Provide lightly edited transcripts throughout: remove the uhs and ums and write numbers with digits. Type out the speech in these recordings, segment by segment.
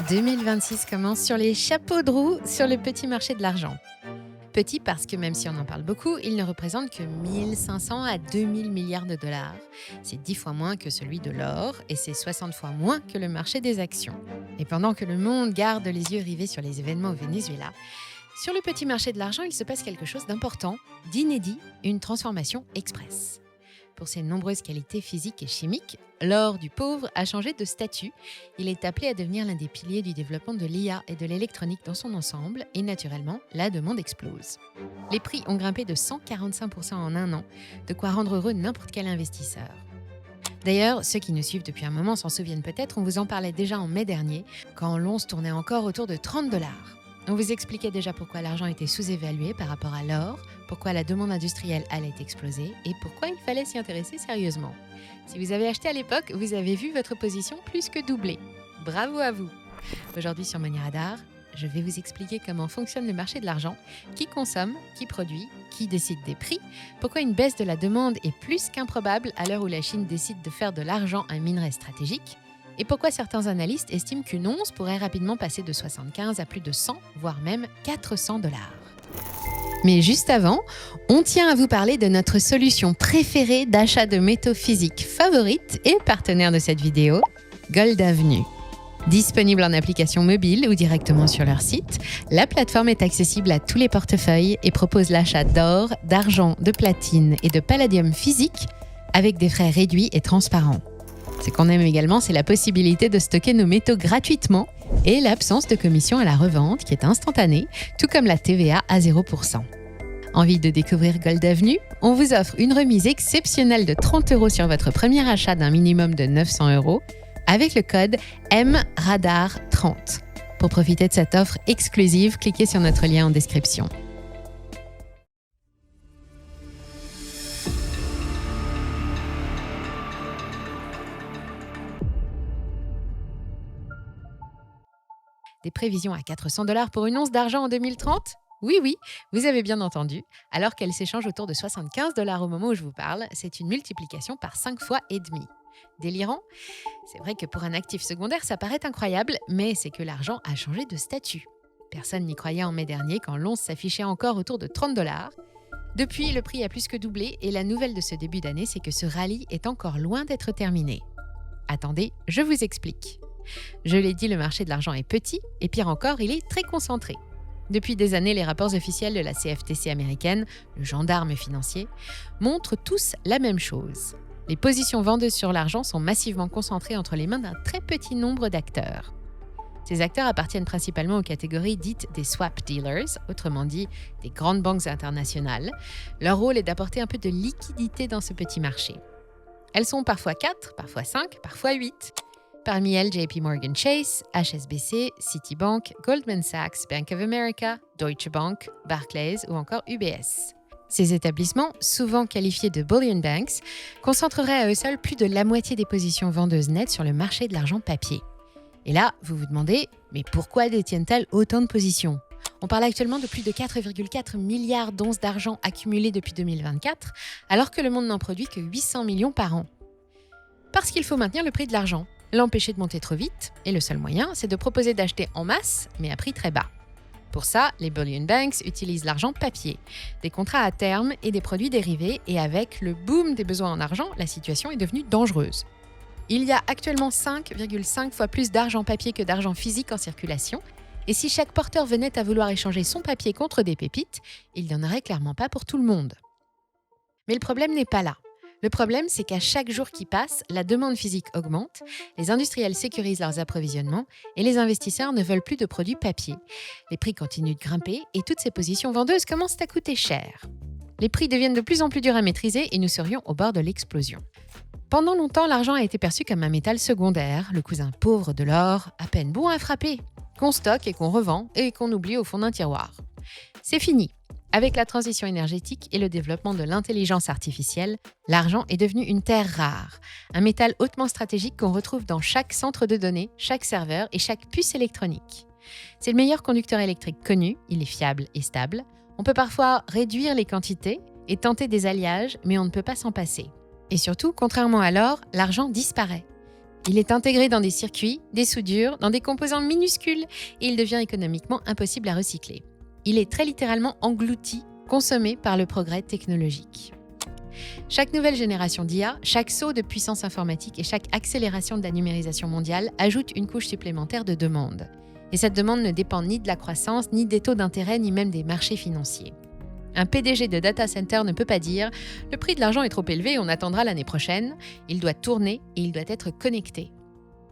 2026 commence sur les chapeaux de roue sur le petit marché de l'argent. Petit parce que même si on en parle beaucoup, il ne représente que 1500 à 2000 milliards de dollars. C'est 10 fois moins que celui de l'or et c'est 60 fois moins que le marché des actions. Et pendant que le monde garde les yeux rivés sur les événements au Venezuela, sur le petit marché de l'argent, il se passe quelque chose d'important, d'inédit, une transformation express. Pour ses nombreuses qualités physiques et chimiques, l'or du pauvre a changé de statut. Il est appelé à devenir l'un des piliers du développement de l'IA et de l'électronique dans son ensemble et naturellement, la demande explose. Les prix ont grimpé de 145% en un an, de quoi rendre heureux n'importe quel investisseur. D'ailleurs, ceux qui nous suivent depuis un moment s'en souviennent peut-être, on vous en parlait déjà en mai dernier, quand l'once tournait encore autour de 30$. On vous expliquait déjà pourquoi l'argent était sous-évalué par rapport à l'or, pourquoi la demande industrielle allait exploser et pourquoi il fallait s'y intéresser sérieusement. Si vous avez acheté à l'époque, vous avez vu votre position plus que doubler. Bravo à vous! Aujourd'hui sur Money Radar, je vais vous expliquer comment fonctionne le marché de l'argent, qui consomme, qui produit, qui décide des prix, pourquoi une baisse de la demande est plus qu'improbable à l'heure où la Chine décide de faire de l'argent un minerai stratégique, et pourquoi certains analystes estiment qu'une once pourrait rapidement passer de 75 à plus de 100, voire même 400$. Mais juste avant, on tient à vous parler de notre solution préférée d'achat de métaux physiques favorite et partenaire de cette vidéo, Gold Avenue. Disponible en application mobile ou directement sur leur site, la plateforme est accessible à tous les portefeuilles et propose l'achat d'or, d'argent, de platine et de palladium physique avec des frais réduits et transparents. Ce qu'on aime également, c'est la possibilité de stocker nos métaux gratuitement et l'absence de commission à la revente qui est instantanée, tout comme la TVA à 0%. Envie de découvrir Gold Avenue? On vous offre une remise exceptionnelle de 30€ sur votre premier achat d'un minimum de 900€ avec le code MRADAR30. Pour profiter de cette offre exclusive, cliquez sur notre lien en description. Des prévisions à 400$ pour une once d'argent en 2030? Oui, vous avez bien entendu. Alors qu'elle s'échange autour de 75$ au moment où je vous parle, c'est une multiplication par 5 fois et demi. Délirant? C'est vrai que pour un actif secondaire, ça paraît incroyable, mais c'est que l'argent a changé de statut. Personne n'y croyait en mai dernier quand l'once s'affichait encore autour de 30$. Depuis, le prix a plus que doublé et la nouvelle de ce début d'année, c'est que ce rallye est encore loin d'être terminé. Attendez, je vous explique. Je l'ai dit, le marché de l'argent est petit et pire encore, il est très concentré. Depuis des années, les rapports officiels de la CFTC américaine, le gendarme financier, montrent tous la même chose. Les positions vendeuses sur l'argent sont massivement concentrées entre les mains d'un très petit nombre d'acteurs. Ces acteurs appartiennent principalement aux catégories dites des swap dealers, autrement dit des grandes banques internationales. Leur rôle est d'apporter un peu de liquidité dans ce petit marché. Elles sont parfois 4, parfois 5, parfois 8. Parmi elles, JP Morgan Chase, HSBC, Citibank, Goldman Sachs, Bank of America, Deutsche Bank, Barclays ou encore UBS. Ces établissements, souvent qualifiés de bullion banks, concentreraient à eux seuls plus de la moitié des positions vendeuses nettes sur le marché de l'argent papier. Et là, vous vous demandez, mais pourquoi détiennent-elles autant de positions ? On parle actuellement de plus de 4,4 milliards d'onces d'argent accumulées depuis 2024, alors que le monde n'en produit que 800 millions par an. Parce qu'il faut maintenir le prix de l'argent, l'empêcher de monter trop vite, et le seul moyen, c'est de proposer d'acheter en masse, mais à prix très bas. Pour ça, les bullion banks utilisent l'argent papier, des contrats à terme et des produits dérivés, et avec le boom des besoins en argent, la situation est devenue dangereuse. Il y a actuellement 5,5 fois plus d'argent papier que d'argent physique en circulation, et si chaque porteur venait à vouloir échanger son papier contre des pépites, il n'y en aurait clairement pas pour tout le monde. Mais le problème n'est pas là. Le problème, c'est qu'à chaque jour qui passe, la demande physique augmente, les industriels sécurisent leurs approvisionnements et les investisseurs ne veulent plus de produits papier. Les prix continuent de grimper et toutes ces positions vendeuses commencent à coûter cher. Les prix deviennent de plus en plus durs à maîtriser et nous serions au bord de l'explosion. Pendant longtemps, l'argent a été perçu comme un métal secondaire, le cousin pauvre de l'or, à peine bon à frapper, qu'on stocke et qu'on revend et qu'on oublie au fond d'un tiroir. C'est fini. Avec la transition énergétique et le développement de l'intelligence artificielle, l'argent est devenu une terre rare, un métal hautement stratégique qu'on retrouve dans chaque centre de données, chaque serveur et chaque puce électronique. C'est le meilleur conducteur électrique connu, il est fiable et stable. On peut parfois réduire les quantités et tenter des alliages, mais on ne peut pas s'en passer. Et surtout, contrairement à l'or, l'argent disparaît. Il est intégré dans des circuits, des soudures, dans des composants minuscules et il devient économiquement impossible à recycler. Il est très littéralement englouti, consommé par le progrès technologique. Chaque nouvelle génération d'IA, chaque saut de puissance informatique et chaque accélération de la numérisation mondiale ajoute une couche supplémentaire de demande. Et cette demande ne dépend ni de la croissance, ni des taux d'intérêt, ni même des marchés financiers. Un PDG de data center ne peut pas dire « le prix de l'argent est trop élevé, on attendra l'année prochaine ». Il doit tourner et il doit être connecté.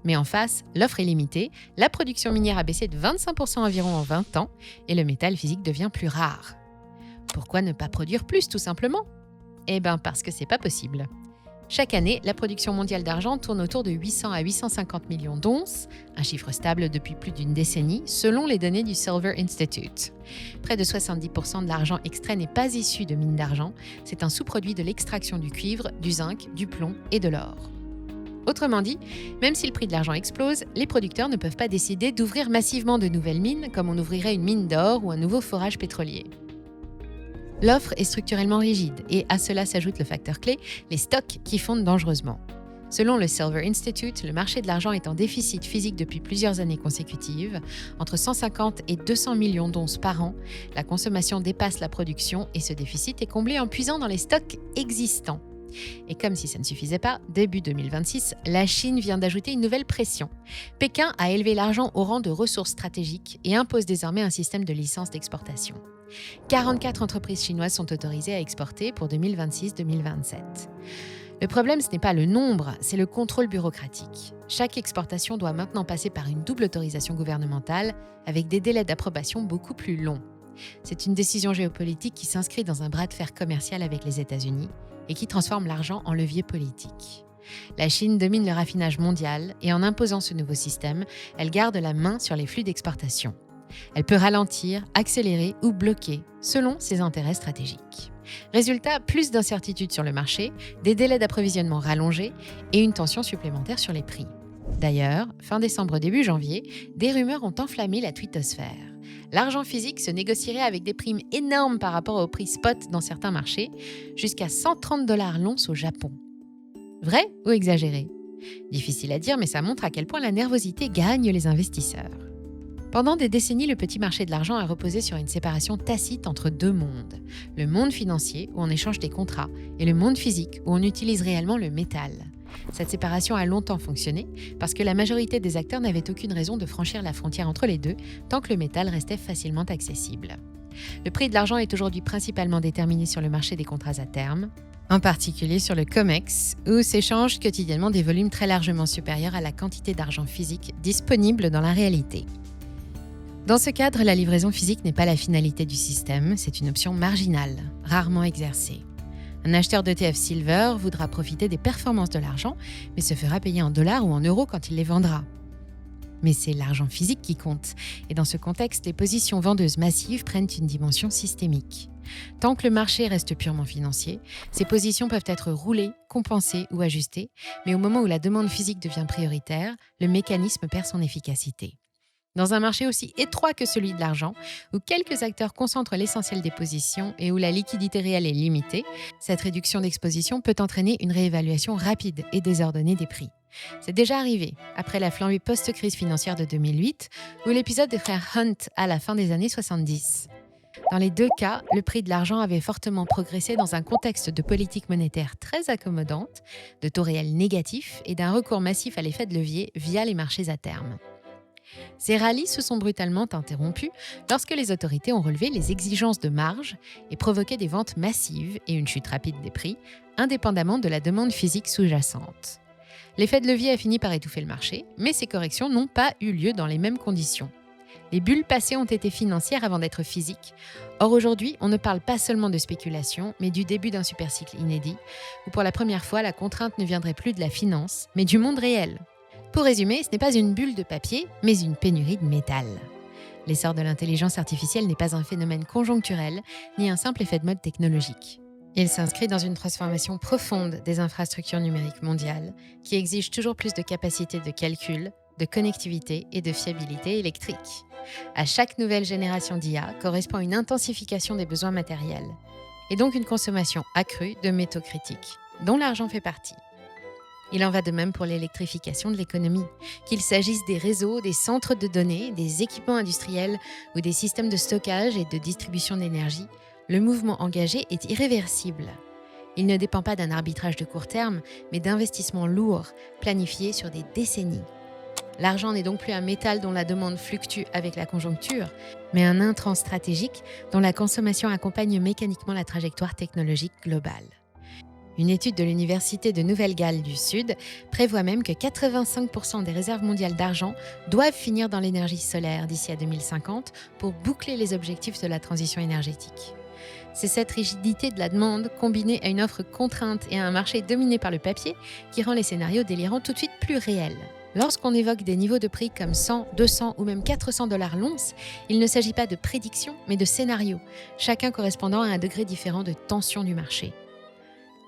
Mais en face, l'offre est limitée, la production minière a baissé de 25% environ en 20 ans et le métal physique devient plus rare. Pourquoi ne pas produire plus, tout simplement ? Eh bien, parce que c'est pas possible. Chaque année, la production mondiale d'argent tourne autour de 800 à 850 millions d'onces, un chiffre stable depuis plus d'une décennie, selon les données du Silver Institute. Près de 70% de l'argent extrait n'est pas issu de mines d'argent, c'est un sous-produit de l'extraction du cuivre, du zinc, du plomb et de l'or. Autrement dit, même si le prix de l'argent explose, les producteurs ne peuvent pas décider d'ouvrir massivement de nouvelles mines comme on ouvrirait une mine d'or ou un nouveau forage pétrolier. L'offre est structurellement rigide et à cela s'ajoute le facteur clé, les stocks qui fondent dangereusement. Selon le Silver Institute, le marché de l'argent est en déficit physique depuis plusieurs années consécutives. Entre 150 et 200 millions d'onces par an, la consommation dépasse la production et ce déficit est comblé en puisant dans les stocks existants. Et comme si ça ne suffisait pas, début 2026, la Chine vient d'ajouter une nouvelle pression. Pékin a élevé l'argent au rang de ressource stratégique et impose désormais un système de licence d'exportation. 44 entreprises chinoises sont autorisées à exporter pour 2026-2027. Le problème, ce n'est pas le nombre, c'est le contrôle bureaucratique. Chaque exportation doit maintenant passer par une double autorisation gouvernementale avec des délais d'approbation beaucoup plus longs. C'est une décision géopolitique qui s'inscrit dans un bras de fer commercial avec les États-Unis et qui transforme l'argent en levier politique. La Chine domine le raffinage mondial et en imposant ce nouveau système, elle garde la main sur les flux d'exportation. Elle peut ralentir, accélérer ou bloquer selon ses intérêts stratégiques. Résultat, plus d'incertitudes sur le marché, des délais d'approvisionnement rallongés et une tension supplémentaire sur les prix. D'ailleurs, fin décembre, début janvier, des rumeurs ont enflammé la twittosphère. L'argent physique se négocierait avec des primes énormes par rapport au prix spot dans certains marchés, jusqu'à 130 $ l'once au Japon. Vrai ou exagéré ? Difficile à dire, mais ça montre à quel point la nervosité gagne les investisseurs. Pendant des décennies, le petit marché de l'argent a reposé sur une séparation tacite entre deux mondes. Le monde financier, où on échange des contrats, et le monde physique, où on utilise réellement le métal. Cette séparation a longtemps fonctionné parce que la majorité des acteurs n'avaient aucune raison de franchir la frontière entre les deux tant que le métal restait facilement accessible. Le prix de l'argent est aujourd'hui principalement déterminé sur le marché des contrats à terme, en particulier sur le COMEX, où s'échangent quotidiennement des volumes très largement supérieurs à la quantité d'argent physique disponible dans la réalité. Dans ce cadre, la livraison physique n'est pas la finalité du système, c'est une option marginale, rarement exercée. Un acheteur d'ETF Silver voudra profiter des performances de l'argent, mais se fera payer en dollars ou en euros quand il les vendra. Mais c'est l'argent physique qui compte, et dans ce contexte, les positions vendeuses massives prennent une dimension systémique. Tant que le marché reste purement financier, ces positions peuvent être roulées, compensées ou ajustées, mais au moment où la demande physique devient prioritaire, le mécanisme perd son efficacité. Dans un marché aussi étroit que celui de l'argent, où quelques acteurs concentrent l'essentiel des positions et où la liquidité réelle est limitée, cette réduction d'exposition peut entraîner une réévaluation rapide et désordonnée des prix. C'est déjà arrivé, après la flambée post-crise financière de 2008 ou l'épisode des frères Hunt à la fin des années 70. Dans les deux cas, le prix de l'argent avait fortement progressé dans un contexte de politique monétaire très accommodante, de taux réels négatifs et d'un recours massif à l'effet de levier via les marchés à terme. Ces rallyes se sont brutalement interrompus lorsque les autorités ont relevé les exigences de marge et provoqué des ventes massives et une chute rapide des prix, indépendamment de la demande physique sous-jacente. L'effet de levier a fini par étouffer le marché, mais ces corrections n'ont pas eu lieu dans les mêmes conditions. Les bulles passées ont été financières avant d'être physiques. Or aujourd'hui, on ne parle pas seulement de spéculation, mais du début d'un supercycle inédit, où pour la première fois, la contrainte ne viendrait plus de la finance, mais du monde réel. Pour résumer, ce n'est pas une bulle de papier, mais une pénurie de métal. L'essor de l'intelligence artificielle n'est pas un phénomène conjoncturel, ni un simple effet de mode technologique. Il s'inscrit dans une transformation profonde des infrastructures numériques mondiales, qui exige toujours plus de capacité de calcul, de connectivité et de fiabilité électrique. À chaque nouvelle génération d'IA correspond une intensification des besoins matériels, et donc une consommation accrue de métaux critiques, dont l'argent fait partie. Il en va de même pour l'électrification de l'économie. Qu'il s'agisse des réseaux, des centres de données, des équipements industriels ou des systèmes de stockage et de distribution d'énergie, le mouvement engagé est irréversible. Il ne dépend pas d'un arbitrage de court terme, mais d'investissements lourds, planifiés sur des décennies. L'argent n'est donc plus un métal dont la demande fluctue avec la conjoncture, mais un intrant stratégique dont la consommation accompagne mécaniquement la trajectoire technologique globale. Une étude de l'Université de Nouvelle-Galles du Sud prévoit même que 85% des réserves mondiales d'argent doivent finir dans l'énergie solaire d'ici à 2050 pour boucler les objectifs de la transition énergétique. C'est cette rigidité de la demande, combinée à une offre contrainte et à un marché dominé par le papier, qui rend les scénarios délirants tout de suite plus réels. Lorsqu'on évoque des niveaux de prix comme 100, 200 ou même 400 $ l'once, il ne s'agit pas de prédictions, mais de scénarios, chacun correspondant à un degré différent de tension du marché.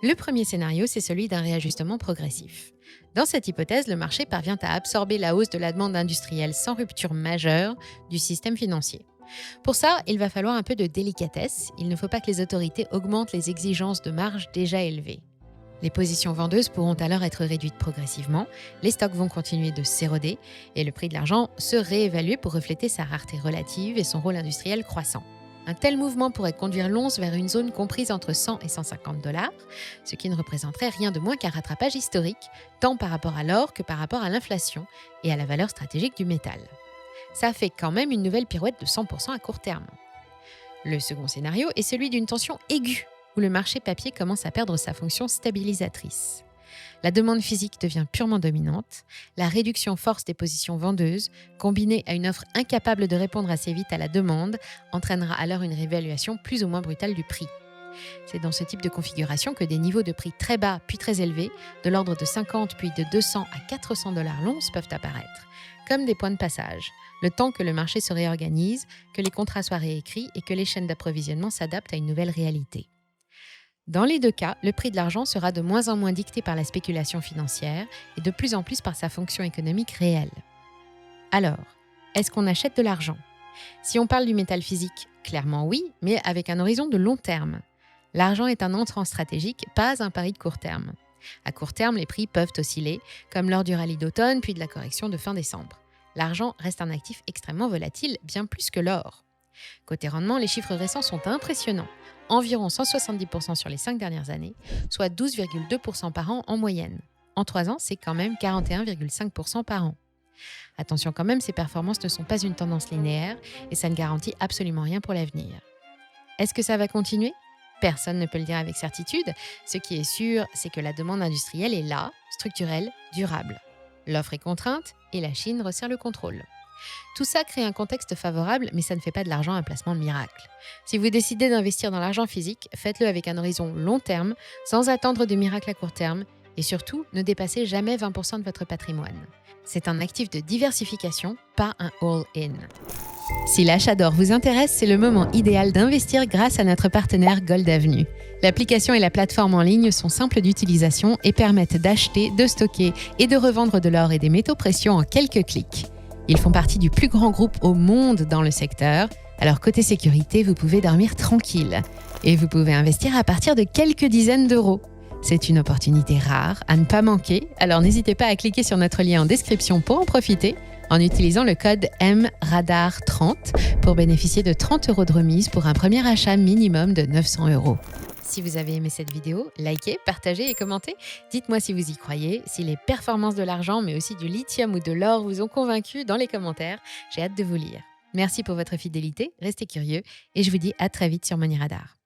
Le premier scénario, c'est celui d'un réajustement progressif. Dans cette hypothèse, le marché parvient à absorber la hausse de la demande industrielle sans rupture majeure du système financier. Pour ça, il va falloir un peu de délicatesse. Il ne faut pas que les autorités augmentent les exigences de marge déjà élevées. Les positions vendeuses pourront alors être réduites progressivement, les stocks vont continuer de s'éroder et le prix de l'argent se réévaluer pour refléter sa rareté relative et son rôle industriel croissant. Un tel mouvement pourrait conduire l'once vers une zone comprise entre 100 et 150 $, ce qui ne représenterait rien de moins qu'un rattrapage historique, tant par rapport à l'or que par rapport à l'inflation et à la valeur stratégique du métal. Ça fait quand même une nouvelle pirouette de 100% à court terme. Le second scénario est celui d'une tension aiguë, où le marché papier commence à perdre sa fonction stabilisatrice. La demande physique devient purement dominante, la réduction force des positions vendeuses, combinée à une offre incapable de répondre assez vite à la demande, entraînera alors une réévaluation plus ou moins brutale du prix. C'est dans ce type de configuration que des niveaux de prix très bas puis très élevés, de l'ordre de 50 puis de 200 à 400 $ l'once peuvent apparaître, comme des points de passage, le temps que le marché se réorganise, que les contrats soient réécrits et que les chaînes d'approvisionnement s'adaptent à une nouvelle réalité. Dans les deux cas, le prix de l'argent sera de moins en moins dicté par la spéculation financière et de plus en plus par sa fonction économique réelle. Alors, est-ce qu'on achète de l'argent ? Si on parle du métal physique, clairement oui, mais avec un horizon de long terme. L'argent est un entrant stratégique, pas un pari de court terme. À court terme, les prix peuvent osciller, comme lors du rallye d'automne puis de la correction de fin décembre. L'argent reste un actif extrêmement volatile, bien plus que l'or. Côté rendement, les chiffres récents sont impressionnants. Environ 170% sur les 5 dernières années, soit 12,2% par an en moyenne. En 3 ans, c'est quand même 41,5% par an. Attention quand même, ces performances ne sont pas une tendance linéaire et ça ne garantit absolument rien pour l'avenir. Est-ce que ça va continuer ? Personne ne peut le dire avec certitude. Ce qui est sûr, c'est que la demande industrielle est là, structurelle, durable. L'offre est contrainte et la Chine resserre le contrôle. Tout ça crée un contexte favorable, mais ça ne fait pas de l'argent un placement de miracle. Si vous décidez d'investir dans l'argent physique, faites-le avec un horizon long terme, sans attendre de miracles à court terme, et surtout, ne dépassez jamais 20% de votre patrimoine. C'est un actif de diversification, pas un all-in. Si l'achat d'or vous intéresse, c'est le moment idéal d'investir grâce à notre partenaire Gold Avenue. L'application et la plateforme en ligne sont simples d'utilisation et permettent d'acheter, de stocker et de revendre de l'or et des métaux précieux en quelques clics. Ils font partie du plus grand groupe au monde dans le secteur, alors côté sécurité, vous pouvez dormir tranquille. Et vous pouvez investir à partir de quelques dizaines d'euros. C'est une opportunité rare à ne pas manquer, alors n'hésitez pas à cliquer sur notre lien en description pour en profiter, en utilisant le code MRADAR30 pour bénéficier de 30 € de remise pour un premier achat minimum de 900 €. Si vous avez aimé cette vidéo, likez, partagez et commentez. Dites-moi si vous y croyez, si les performances de l'argent, mais aussi du lithium ou de l'or vous ont convaincu dans les commentaires. J'ai hâte de vous lire. Merci pour votre fidélité, restez curieux et je vous dis à très vite sur Money Radar.